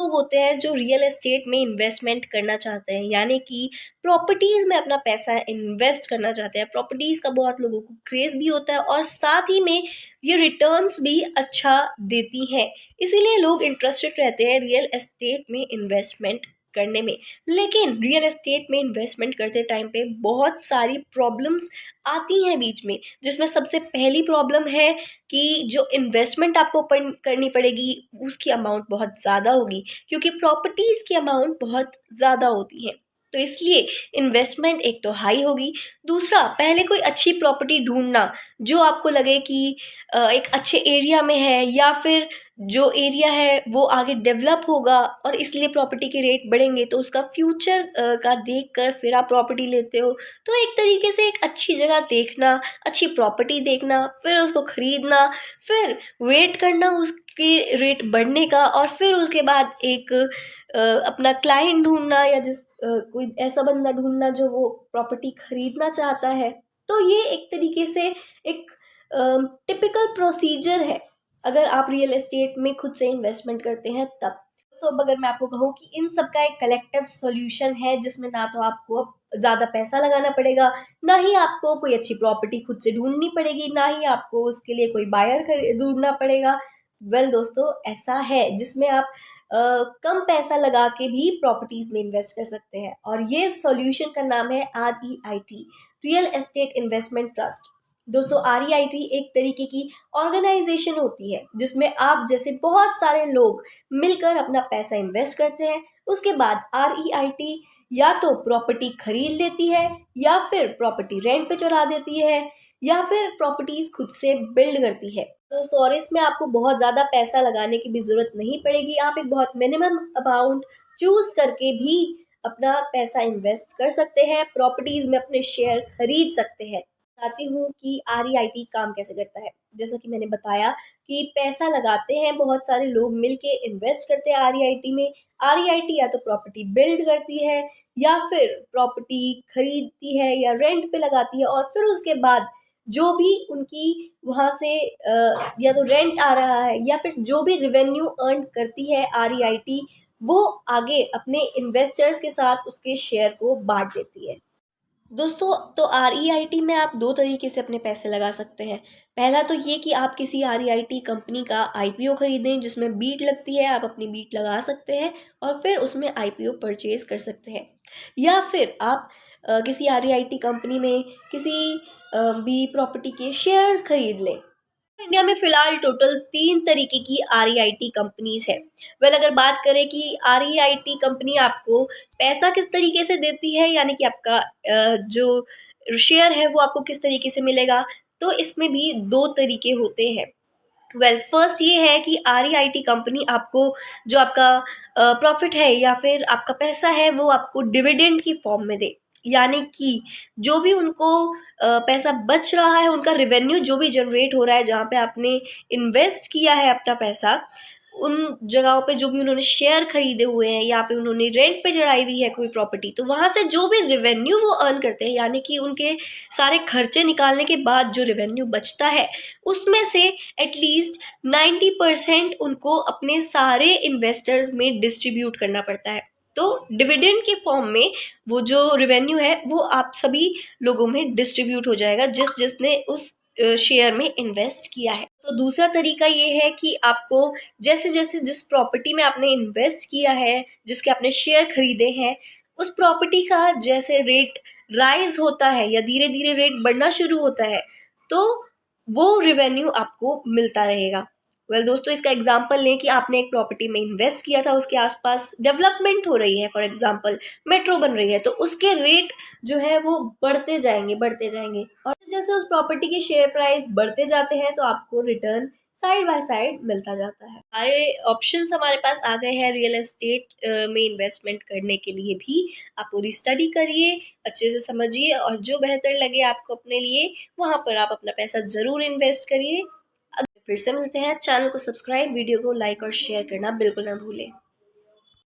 लोग होते हैं जो रियल एस्टेट में इन्वेस्टमेंट करना चाहते हैं, यानी कि प्रॉपर्टीज़ में अपना पैसा इन्वेस्ट करना चाहते हैं। प्रॉपर्टीज़ का बहुत लोगों को क्रेज़ भी होता है और साथ ही में ये रिटर्न्स भी अच्छा देती हैं। इसीलिए लोग इंटरेस्टेड रहते हैं रियल एस्टेट में इन्वेस्टमेंट करने में। लेकिन रियल एस्टेट में इन्वेस्टमेंट करते टाइम पे बहुत सारी प्रॉब्लम्स आती हैं बीच में, जिसमें सबसे पहली प्रॉब्लम है कि जो इन्वेस्टमेंट आपको करनी पड़ेगी उसकी अमाउंट बहुत ज़्यादा होगी, क्योंकि प्रॉपर्टीज़ की अमाउंट बहुत ज़्यादा होती है। तो इसलिए इन्वेस्टमेंट एक तो हाई होगी। दूसरा, पहले कोई अच्छी प्रॉपर्टी ढूंढना जो आपको लगे कि एक अच्छे एरिया में है, या फिर जो एरिया है वो आगे डेवलप होगा और इसलिए प्रॉपर्टी के रेट बढ़ेंगे, तो उसका फ्यूचर का देख कर फिर आप प्रॉपर्टी लेते हो। तो एक तरीके से एक अच्छी जगह देखना, अच्छी प्रॉपर्टी देखना, फिर उसको खरीदना, फिर वेट करना उसके रेट बढ़ने का, और फिर उसके बाद एक अपना क्लाइंट ढूंढना, या कोई ऐसा बंदा ढूंढना जो वो प्रॉपर्टी खरीदना चाहता है। तो ये एक तरीके से एक टिपिकल प्रोसीजर है अगर आप रियल एस्टेट में खुद से इन्वेस्टमेंट करते हैं तब। तो अब अगर मैं आपको कहूँ कि इन सब का एक कलेक्टिव सॉल्यूशन है, जिसमें ना तो आपको ज़्यादा पैसा लगाना पड़ेगा, ना ही आपको कोई अच्छी प्रॉपर्टी खुद से ढूंढनी पड़ेगी, ना ही आपको उसके लिए कोई बायर ढूंढना पड़ेगा। वेल दोस्तों, ऐसा है जिसमें आप कम पैसा लगा के भी प्रॉपर्टीज में इन्वेस्ट कर सकते हैं, और ये सॉल्यूशन का नाम है REIT, real estate investment trust. दोस्तों, REIT एक तरीके की ऑर्गेनाइजेशन होती है जिसमें आप जैसे बहुत सारे लोग मिलकर अपना पैसा इन्वेस्ट करते हैं। उसके बाद REIT या तो प्रॉपर्टी खरीद लेती है, या फिर प्रॉपर्टी रेंट पे चढ़ा देती है, या फिर प्रॉपर्टीज खुद से बिल्ड करती है दोस्तों। और इसमें आपको बहुत ज़्यादा पैसा लगाने की भी ज़रूरत नहीं पड़ेगी। आप एक बहुत मिनिमम अमाउंट चूज करके भी अपना पैसा इन्वेस्ट कर सकते हैं, प्रॉपर्टीज में अपने शेयर खरीद सकते हैं। बताती हूँ कि REIT काम कैसे करता है। जैसा कि मैंने बताया कि पैसा लगाते हैं बहुत सारे लोग मिलके, इन्वेस्ट करते हैं REIT में। REIT या तो प्रॉपर्टी बिल्ड करती है, या फिर प्रॉपर्टी खरीदती है, या रेंट पे लगाती है, और फिर उसके बाद जो भी उनकी वहाँ से या तो रेंट आ रहा है, या फिर जो भी रेवेन्यू अर्न करती है REIT, वो आगे अपने इन्वेस्टर्स के साथ उसके शेयर को बांट देती है। दोस्तों, तो REIT में आप दो तरीके से अपने पैसे लगा सकते हैं। पहला तो ये कि आप किसी REIT कंपनी का IPO खरीदें जिसमें बीट लगती है, आप अपनी बीट लगा सकते हैं और फिर उसमें IPO परचेज कर सकते हैं। या फिर आप किसी REIT कंपनी में किसी भी प्रॉपर्टी के शेयर्स खरीद लें। इंडिया में फिलहाल टोटल 3 तरीके की REIT कंपनीज है। वेल, अगर बात करें कि REIT कंपनी आपको पैसा किस तरीके से देती है, यानी कि आपका जो शेयर है वो आपको किस तरीके से मिलेगा, तो इसमें भी 2 तरीके होते हैं। वेल, फर्स्ट ये है कि REIT कंपनी आपको जो आपका प्रॉफिट है या फिर आपका पैसा है वो आपको डिविडेंड की फॉर्म में दे, यानी कि जो भी उनको पैसा बच रहा है, उनका रेवेन्यू जो भी जनरेट हो रहा है जहाँ पे आपने इन्वेस्ट किया है अपना पैसा, उन जगहों पे जो भी उन्होंने शेयर खरीदे हुए हैं या फिर उन्होंने रेंट पे चढ़ाई हुई है कोई प्रॉपर्टी, तो वहाँ से जो भी रेवेन्यू वो अर्न करते हैं, यानी कि उनके सारे खर्चे निकालने के बाद जो रेवेन्यू बचता है, उसमें से एटलीस्ट 90% उनको अपने सारे इन्वेस्टर्स में डिस्ट्रीब्यूट करना पड़ता है। तो डिविडेंड के फॉर्म में वो जो रेवेन्यू है वो आप सभी लोगों में डिस्ट्रीब्यूट हो जाएगा जिसने उस शेयर में इन्वेस्ट किया है। तो दूसरा तरीका ये है कि आपको जैसे जैसे जिस प्रॉपर्टी में आपने इन्वेस्ट किया है, जिसके आपने शेयर खरीदे हैं, उस प्रॉपर्टी का जैसे रेट राइज होता है या धीरे धीरे रेट बढ़ना शुरू होता है, तो वो रेवेन्यू आपको मिलता रहेगा। वेल दोस्तों, इसका एग्जांपल लें कि आपने एक प्रॉपर्टी में इन्वेस्ट किया था, उसके आसपास डेवलपमेंट हो रही है, फॉर एग्जांपल मेट्रो बन रही है, तो उसके रेट जो है वो बढ़ते जाएंगे बढ़ते जाएंगे, और जैसे उस प्रॉपर्टी के शेयर प्राइस बढ़ते जाते हैं तो आपको रिटर्न साइड बाय साइड मिलता जाता है। सारे ऑप्शंस हमारे पास आ गए हैं रियल एस्टेट में इन्वेस्टमेंट करने के लिए भी। आप पूरी स्टडी करिए, अच्छे से समझिए, और जो बेहतर लगे आपको अपने लिए, वहाँ पर आप अपना पैसा ज़रूर इन्वेस्ट करिए। फिर से मिलते हैं। चैनल को सब्सक्राइब, वीडियो को लाइक और शेयर करना बिल्कुल ना भूलें।